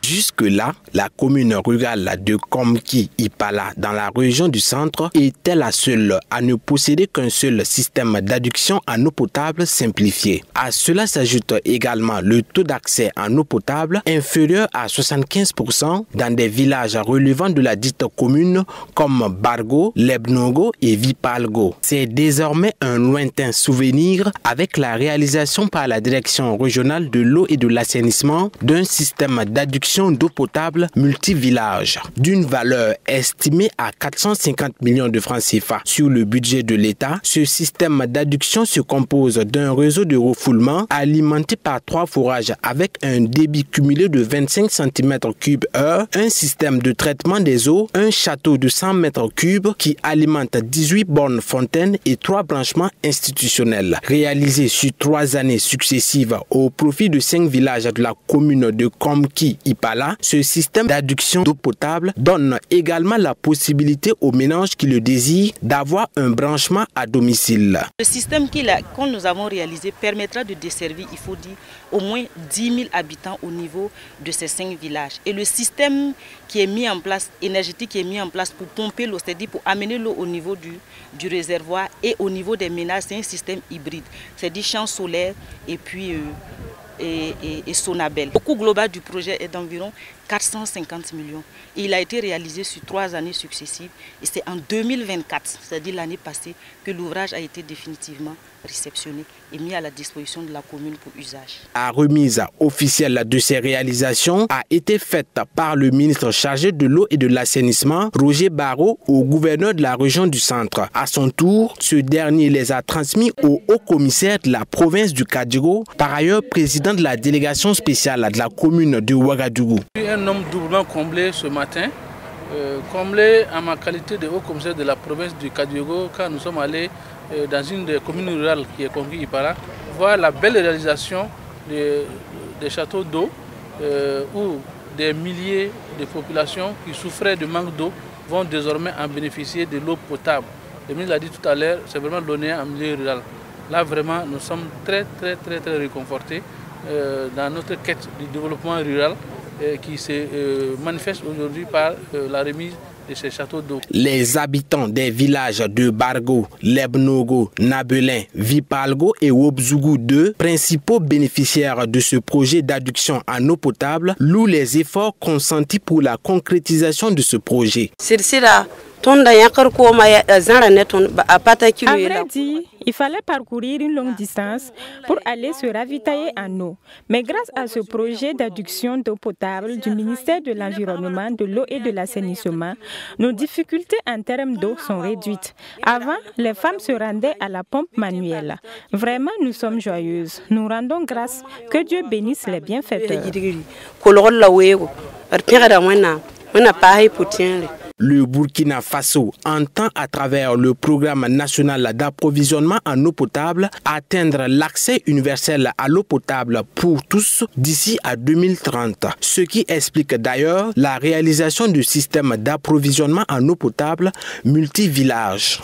Jusque-là, la commune rurale de Komki-Ipala, dans la région du centre, était la seule à ne posséder qu'un seul système d'adduction en eau potable simplifié. À cela s'ajoute également le taux d'accès en eau potable inférieur à 75% dans des villages relevant de la dite commune comme Bargo, Lebnogo et Vipalgo. C'est désormais un lointain souvenir avec la réalisation par la direction régionale de l'eau et de l'assainissement d'un système d'adduction d'eau potable multi-village d'une valeur estimée à 450 millions de francs CFA. Sur le budget de l'État, ce système d'adduction se compose d'un réseau de refoulement alimenté par 3 forages avec un débit cumulé de 25 cm3/h, un système de traitement des eaux, un château de 100 m3 qui alimente 18 bornes fontaines et 3 branchements institutionnels. Réalisé sur 3 années successives au profit de 5 villages de la commune de Komki-Ipala, ce système d'adduction d'eau potable donne également la possibilité aux ménages qui le désirent d'avoir un branchement à domicile. Le système que nous avons réalisé permettra de desservir, il faut dire, au moins 10 000 habitants au niveau de ces 5 villages. Et le système qui est mis en place, énergétique qui est mis en place pour pomper l'eau, c'est-à-dire pour amener l'eau au niveau du réservoir et au niveau des ménages, c'est un système hybride. C'est-à-dire champ solaire et puis et Sonabel. Le coût global du projet est d'environ 450 millions. Et il a été réalisé sur 3 années successives et c'est en 2024, c'est-à-dire l'année passée, que l'ouvrage a été définitivement réceptionné et mis à la disposition de la commune pour usage. La remise officielle de ces réalisations a été faite par le ministre chargé de l'eau et de l'assainissement, Roger Barreau, au gouverneur de la région du centre. À son tour, ce dernier les a transmis au haut-commissaire de la province du Kadjiro, par ailleurs président de la délégation spéciale de la commune de Ouagadougou. Un homme doublement comblé ce matin, comblé en ma qualité de haut-commissaire de la province du Kadjiro, quand nous sommes allés dans une des communes rurales qui est Komki-Ipala, voir la belle réalisation des châteaux d'eau où des milliers de populations qui souffraient de manque d'eau vont désormais en bénéficier de l'eau potable. Le ministre l'a dit tout à l'heure, c'est vraiment l'honneur en milieu rural. Là vraiment nous sommes très réconfortés dans notre quête du développement rural qui se manifeste aujourd'hui par la remise de ces châteaux d'eau. Les habitants des villages de Bargo, Lebnogo, Nabelin, Vipalgo et Wobzougou 2, principaux bénéficiaires de ce projet d'adduction en eau potable, louent les efforts consentis pour la concrétisation de ce projet. À vrai dire, il fallait parcourir une longue distance pour aller se ravitailler en eau. Mais grâce à ce projet d'adduction d'eau potable du ministère de l'Environnement, de l'eau et de l'assainissement, nos difficultés en termes d'eau sont réduites. Avant, les femmes se rendaient à la pompe manuelle. Vraiment, nous sommes joyeuses. Nous rendons grâce. Que Dieu bénisse les bienfaiteurs. Le Burkina Faso entend à travers le programme national d'approvisionnement en eau potable atteindre l'accès universel à l'eau potable pour tous d'ici à 2030. Ce qui explique d'ailleurs la réalisation du système d'approvisionnement en eau potable multi-village.